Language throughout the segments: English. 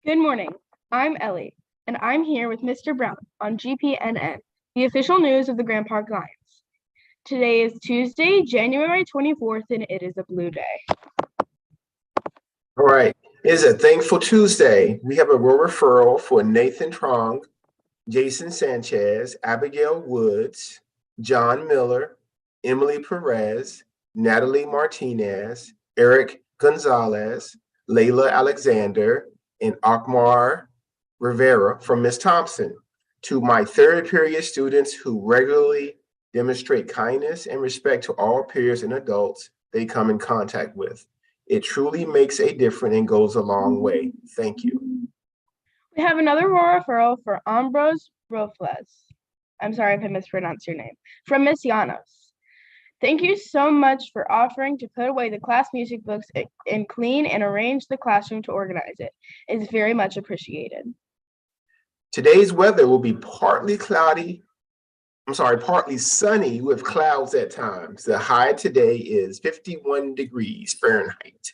Good morning. I'm Ellie, and I'm here with Mr. Brown on GPNN, the official news of the Grand Park Lions. Today is Tuesday, January 24th, and it is a blue day. All right. It is a thankful Tuesday. We have a roll referral for Nathan Trong, Jason Sanchez, Abigail Woods, John Miller, Emily Perez, Natalie Martinez, Eric Gonzalez, Layla Alexander, and Akmar Rivera from Ms. Thompson. To my third period students who regularly demonstrate kindness and respect to all peers and adults they come in contact with. It truly makes a difference and goes a long way. Thank you. We have another roll referral for Ambrose Robles. I'm sorry if I mispronounced your name. From Miss Llanos. Thank you so much for offering to put away the class music books and clean and arrange the classroom to organize it. It's very much appreciated. Today's weather will be partly sunny with clouds at times. The high today is 51 degrees Fahrenheit.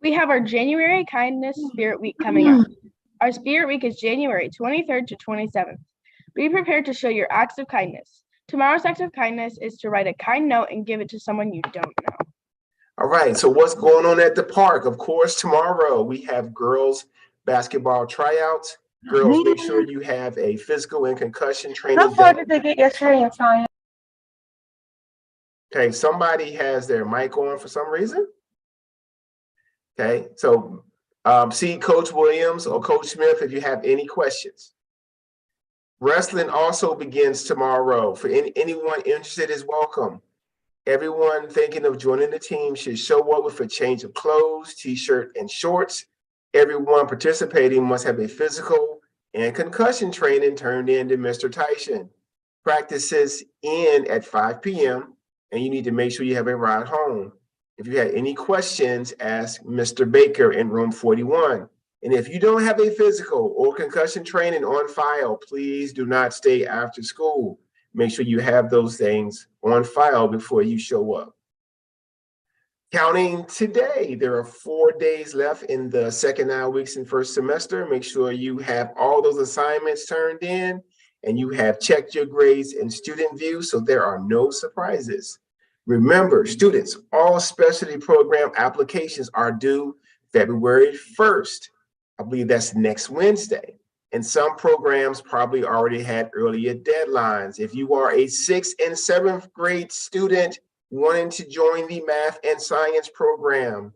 We have our January Kindness Spirit Week coming up. Our Spirit Week is January 23rd to 27th. Be prepared to show your acts of kindness. Tomorrow's act of kindness is to write a kind note and give it to someone you don't know. All right, so what's going on at the park? Of course, tomorrow we have girls basketball tryouts. Girls, make sure you have a physical and concussion training. How far did they get yesterday in science? Okay, somebody has their mic on for some reason. Okay, so see Coach Williams or Coach Smith if you have any questions. Wrestling also begins tomorrow. For anyone interested is welcome. Everyone thinking of joining the team should show up with a change of clothes, t-shirt, and shorts. Everyone participating must have a physical and concussion training turned in to Mr. Tyson. Practices end at 5 p.m. and you need to make sure you have a ride home. If you had any questions, ask Mr. Baker in room 41. And if you don't have a physical or concussion training on file, please do not stay after school. Make sure you have those things on file before you show up. Counting today, there are 4 days left in the second 9 weeks in first semester. Make sure you have all those assignments turned in and you have checked your grades in Student View so there are no surprises. Remember, students, all specialty program applications are due February 1st. I believe that's next Wednesday. And some programs probably already had earlier deadlines. If you are a 6th and 7th grade student wanting to join the math and science program,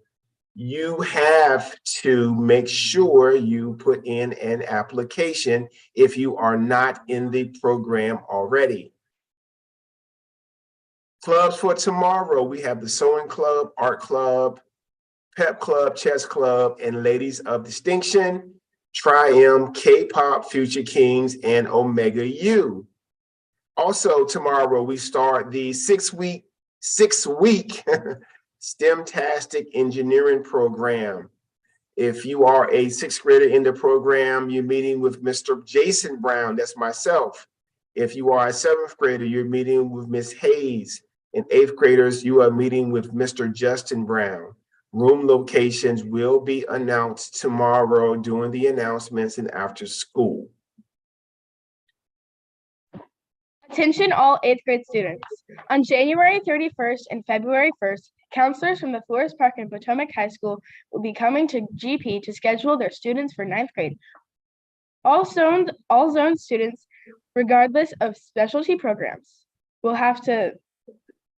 you have to make sure you put in an application if you are not in the program already. Clubs for tomorrow, we have the Sewing Club, Art Club, Pep Club, Chess Club, and Ladies of Distinction, Tri-M, K-Pop, Future Kings, and Omega U. Also tomorrow, we start the six-week STEMtastic engineering program. If you are a 6th grader in the program, you're meeting with Mr. Jason Brown, that's myself. If you are a 7th grader, you're meeting with Ms. Hayes. And 8th graders, you are meeting with Mr. Justin Brown. Room locations will be announced tomorrow during the announcements and after school. Attention all 8th grade students. On January 31st and February 1st, counselors from the Forest Park and Potomac High School will be coming to GP to schedule their students for 9th grade. All zone students, regardless of specialty programs, will have to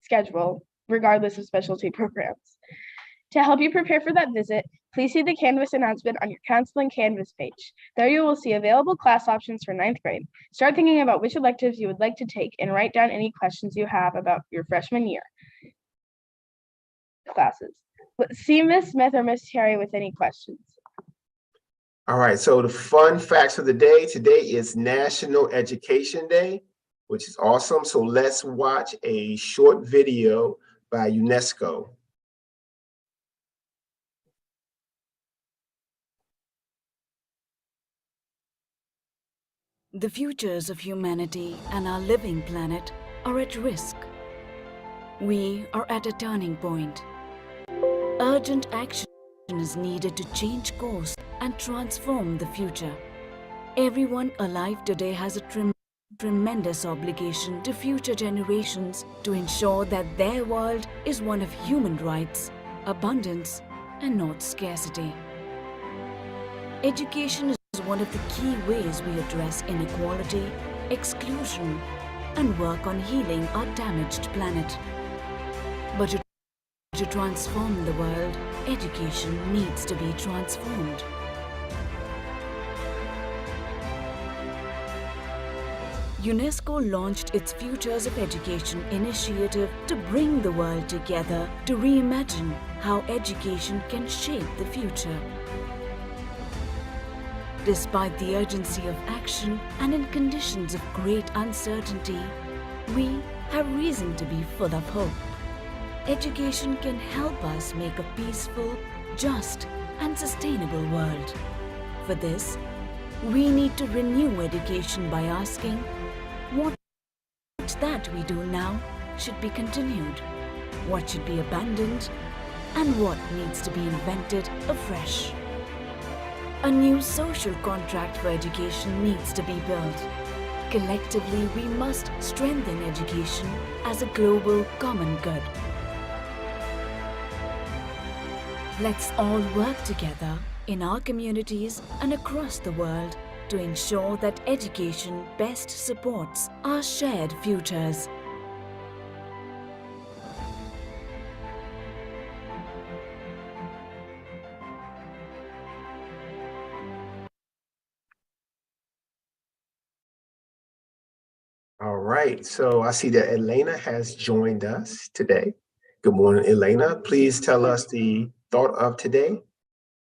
schedule regardless of specialty programs. To help you prepare for that visit, please see the Canvas announcement on your counseling Canvas page. There you will see available class options for 9th grade. Start thinking about which electives you would like to take and write down any questions you have about your freshman year classes. See Ms. Smith or Ms. Terry with any questions. All right, so the fun facts of the day. Today is National Education Day, which is awesome. So let's watch a short video by UNESCO. The futures of humanity and our living planet are at risk. We are at a turning point. Urgent action is needed to change course and transform the future. Everyone alive today has a tremendous obligation to future generations to ensure that their world is one of human rights, abundance, and not scarcity. Education is one of the key ways we address inequality, exclusion, and work on healing our damaged planet. But to transform the world, education needs to be transformed. UNESCO launched its Futures of Education initiative to bring the world together to reimagine how education can shape the future. Despite the urgency of action and in conditions of great uncertainty, we have reason to be full of hope. Education can help us make a peaceful, just, and sustainable world. For this, we need to renew education by asking, what that we do now should be continued, what should be abandoned, and what needs to be invented afresh. A new social contract for education needs to be built. Collectively, we must strengthen education as a global common good. Let's all work together in our communities and across the world to ensure that education best supports our shared futures. All right, so I see that Elena has joined us today. Good morning, Elena. Please tell us the thought of today.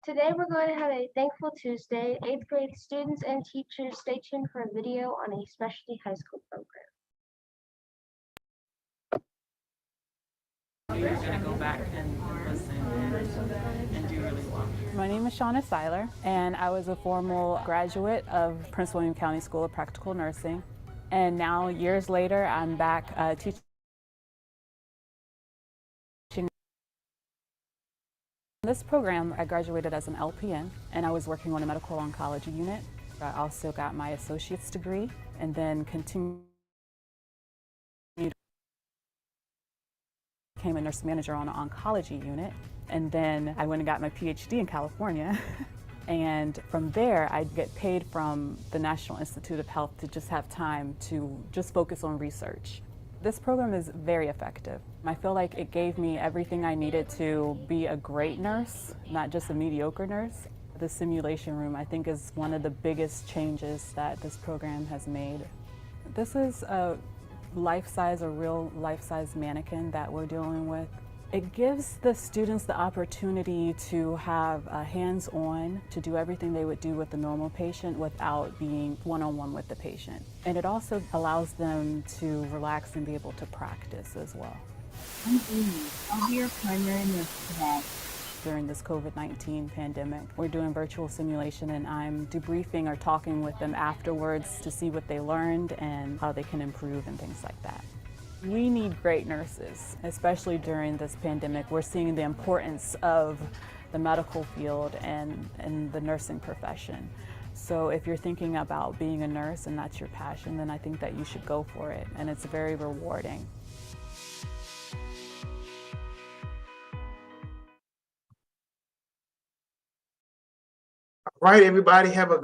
Today we're going to have a Thankful Tuesday. 8th grade students and teachers, stay tuned for a video on a specialty high school program. You're going to go back and listen and do really well. My name is Shauna Seiler, and I was a formal graduate of Prince William County School of Practical Nursing. And now, years later, I'm back teaching. This program, I graduated as an LPN, and I was working on a medical oncology unit. I also got my associate's degree, and then continued. Became a nurse manager on an oncology unit, and then I went and got my PhD in California. And from there, I'd get paid from the National Institute of Health to just have time to just focus on research. This program is very effective. I feel like it gave me everything I needed to be a great nurse, not just a mediocre nurse. The simulation room, I think, is one of the biggest changes that this program has made. This is a real life-size mannequin that we're dealing with. It gives the students the opportunity to have hands-on, to do everything they would do with a normal patient without being one-on-one with the patient. And it also allows them to relax and be able to practice as well. I'm Amy. I'll be your primary nurse today. During this COVID-19 pandemic, we're doing virtual simulation, and I'm debriefing or talking with them afterwards to see what they learned and how they can improve and things like that. We need great nurses, especially during this pandemic. We're seeing the importance of the medical field and the nursing profession. So if you're thinking about being a nurse and that's your passion, then I think that you should go for it, and it's very rewarding. All right, everybody, have a